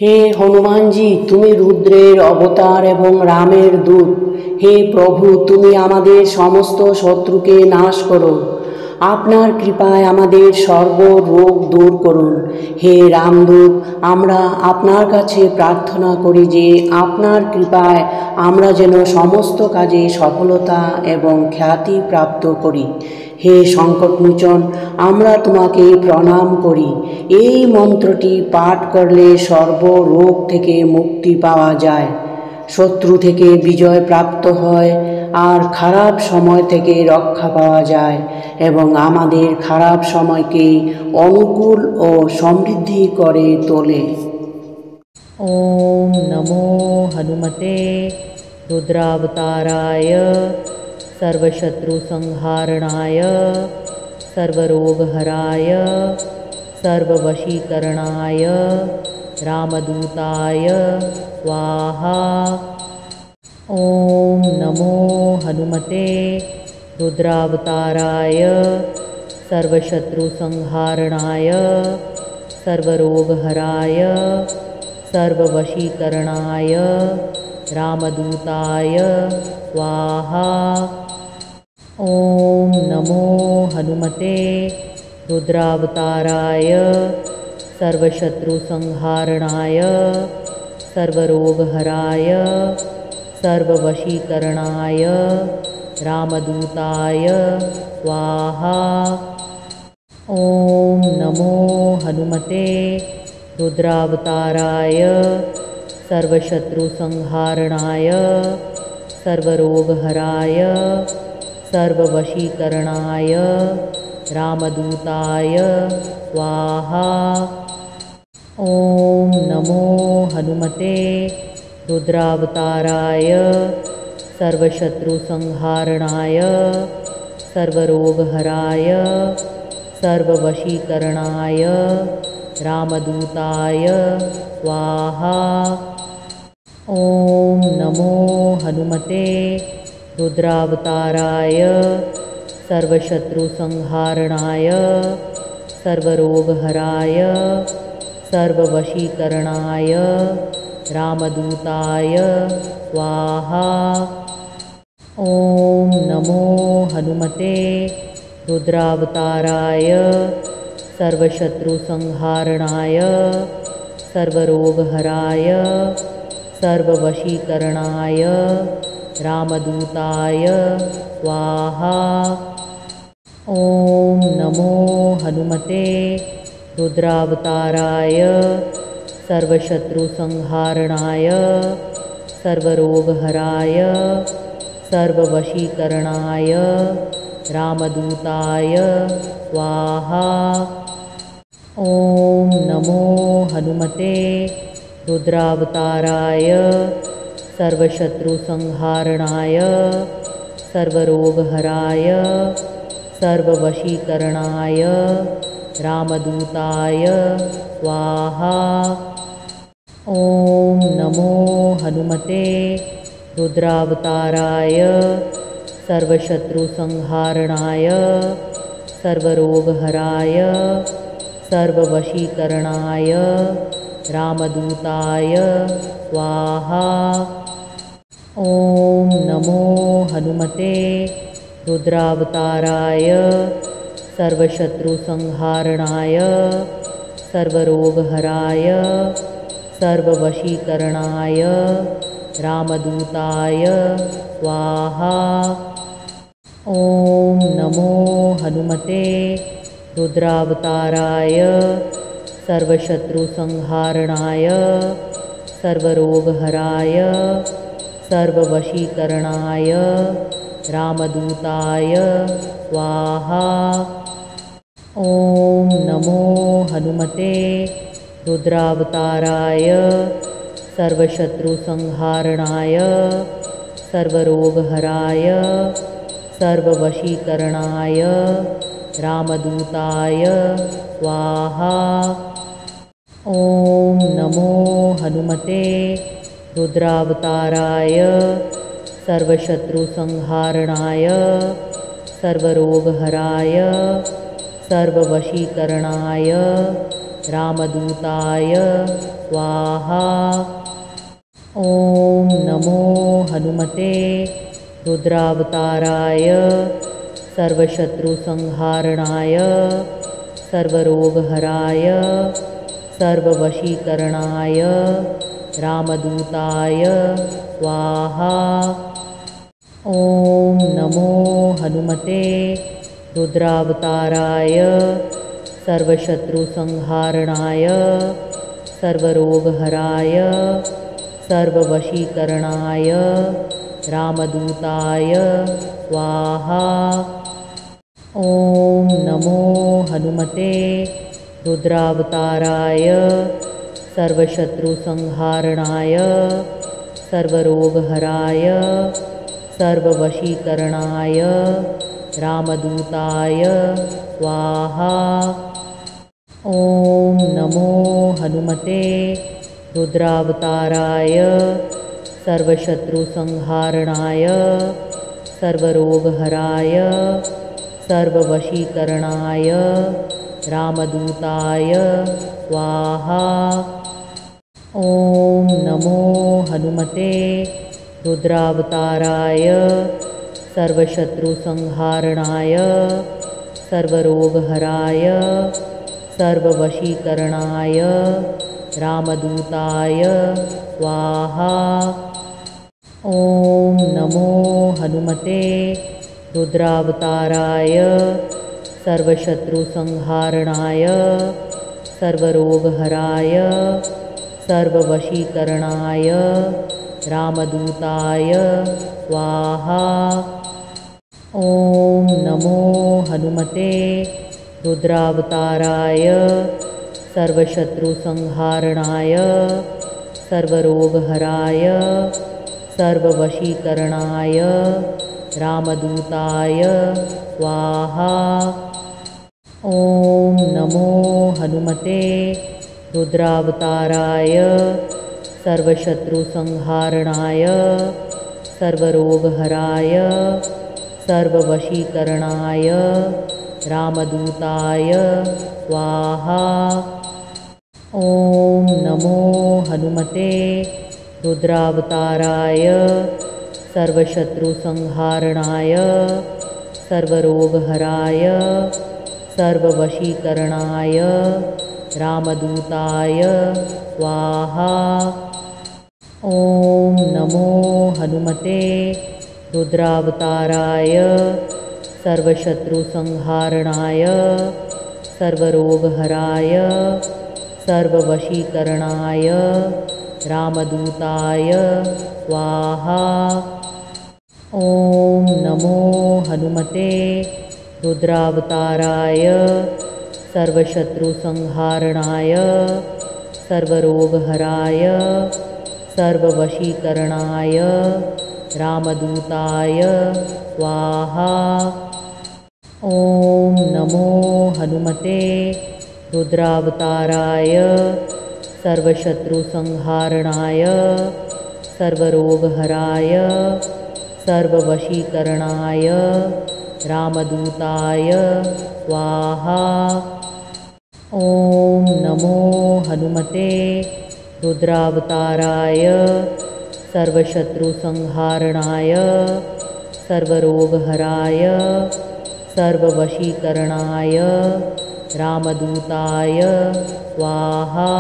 হে হনুমানজি, তুমি রুদ্রের অবতার এবং রামের দূত। হে প্রভু, তুমি আমাদের সমস্ত শত্রুকে নাশ করো। আপনার কৃপায় আমাদের সর্ব রোগ দূর করুন। হে রামদূত, আমরা আপনার কাছে প্রার্থনা করি যে আপনার কৃপায় আমরা যেন সমস্ত কাজে সফলতা এবং খ্যাতি প্রাপ্ত করি। হে সংকটমোচন, আমরা তোমাকে প্রণাম করি। এই মন্ত্রটি পাঠ করলে সর্ব রোগ থেকে মুক্তি পাওয়া যায়, শত্রু থেকে বিজয় প্রাপ্ত হয়, আর খারাপ সময় থেকে রক্ষা পাওয়া যায় এবং আমাদের খারাপ সময়কে অনুকূল ও সমৃদ্ধি করে তোলে। ॐ नमो हनुमते रुद्रावताराय सर्वशत्रुसंहारणाय सर्वरोगहराय सर्ववशीकरणाय रामदूताय स्वाहा। ॐ नमो हनुमते रुद्रावताराय सर्वशत्रुसंहारणाय सर्वरोगहराय सर्ववशीकरणाय रामदूताय स्वाहा। ॐ नमो हनुमते रुद्रावताराय सर्वशत्रुसंहारणाय सर्वरोगहराय सर्ववशीकरणाय रामदूताय स्वाहा। ॐ नमो हनुमते रुद्रावताराय सर्वशत्रुसंहारणाय सर्वरोगहराय सर्ववशीकरणाय रामदूताय स्वाहा। ॐ नमो हनुमते रुद्रावताराय सर्वशत्रुसंहारणाय सर्वरोगहराय सर्ववशीकरणाय रामदूताय स्वाहा। ॐ नमो हनुमते रुद्रावताराय सर्वशत्रुसंहारणाय सर्वरोगहराय सर्ववशीकरणाय रामदूताय स्वाहा। ॐ नमो हनुमते रुद्रावताराय सर्वशत्रुसंहारणाय सर्वरोगहराय सर्ववशीकरणाय रामदूताय स्वाहा। ॐ नमो हनुमते रुद्रावताराय सर्वशत्रुसंहारणाय सर्वरोगहराय सर्ववशीकरणाय रामदूताय स्वाहा। ॐ नमो हनुमते रुद्रावताराय सर्वशत्रुसंहारणाय सर्वरोगहराय सर्ववशीकरणाय रामदूताय स्वाहा। ॐ नमो हनुमते रुद्रावताराय सर्वशत्रुसंहारणाय सर्वरोगहराय सर्ववशीकरणाय रामदूताय स्वाहा। ॐ नमो हनुमते रुद्रावताराय सर्वशत्रुसंहारणाय सर्वरोगहराय सर्ववशीकरणाय रामदूताय स्वाहा। ॐ नमो हनुमते रुद्रावताराय सर्वशत्रुसंहारणाय सर्वरोगहराय सर्ववशीकरणाय रामदूताय स्वाहा। ॐ नमो हनुमते रुद्रावताराय सर्वशत्रुसंहारणाय सर्वरोगहराय सर्ववशीकरणाय रामदूताय स्वाहा। ॐ नमो हनुमते रुद्रावताराय सर्वशत्रुसंहारणाय सर्वरोगहराय सर्ववशीकरणाय रामदूताय स्वाहा। ॐ नमो हनुमते रुद्रावताराय सर्वशत्रुसंहारणाय सर्वरोगहराय सर्ववशीकरणाय रामदूताय स्वाहा। ॐ नमो हनुमते रुद्रावताराय सर्वशत्रुसंहारणाय सर्वरोगहराय सर्ववशीकरणाय रामदूताय स्वाहा। ॐ नमो हनुमते रुद्रावताराय सर्वशत्रुसंहारणाय सर्वरोगहराय सर्ववशीकरणाय रामदूताय स्वाहा। ॐ नमो हनुमते रुद्रावताराय सर्वशत्रुसंहारणाय सर्वरोगहराय सर्ववशीकरणाय रामदूताय स्वाहा। ॐ नमो हनुमते रुद्रावताराय सर्वशत्रुसंहारणाय सर्वरोगहराय सर्ववशीकरणाय रामदूताय स्वाहा। ॐ नमो हनुमते रुद्रावताराय सर्वशत्रुसंहारणाय सर्वरोगहराय सर्ववशीकरणाय रामदूताय स्वाहा। ॐ नमो हनुमते रुद्रावताराय सर्वशत्रुसंहारणाय सर्वरोगहराय सर्ववशीकरणाय रामदूताय स्वाहा। ॐ नमो हनुमते रुद्रावताराय सर्वशत्रुसंहारणाय सर्वरोगहराय सर्ववशीकरणाय रामदूताय स्वाहा। ॐ नमो हनुमते रुद्रावताराय सर्वशत्रुसंहारणाय सर्वरोगहराय सर्ववशीकरणाय रामदूताय स्वाहा। ॐ नमो हनुमते रुद्रावताराय सर्वशत्रुसंहारणाय सर्वरोगहराय सर्ववशीकरणाय रामदूताय स्वाहा। ॐ नमो हनुमते रुद्रावताराय सर्वशत्रुसंहारणाय सर्वरोगहराय सर्ववशीकरणाय रामदूताय स्वाहा। ॐ नमो हनुमते रुद्रावताराय सर्वशत्रुसंहारणाय सर्वरोगहराय सर्ववशीकरणाय रामदूताय स्वाहा। ॐ नमो हनुमते रुद्रावताराय सर्वशत्रुसंहारणाय सर्वरोगहराय सर्ववशीकरणाय रामदूताय स्वाहा। ॐ नमो हनुमते रुद्रावताराय सर्वशत्रुसंहारणाय सर्वरोगहराय सर्ववशीकरणाय रामदूताय स्वाहा। ॐ नमो हनुमते ॐ नमो हनुमते रुद्रावताराय सर्वशत्रुसंहारणाय सर्वरोगहराय सर्ववशीकरणाय रामदूताय स्वाहा।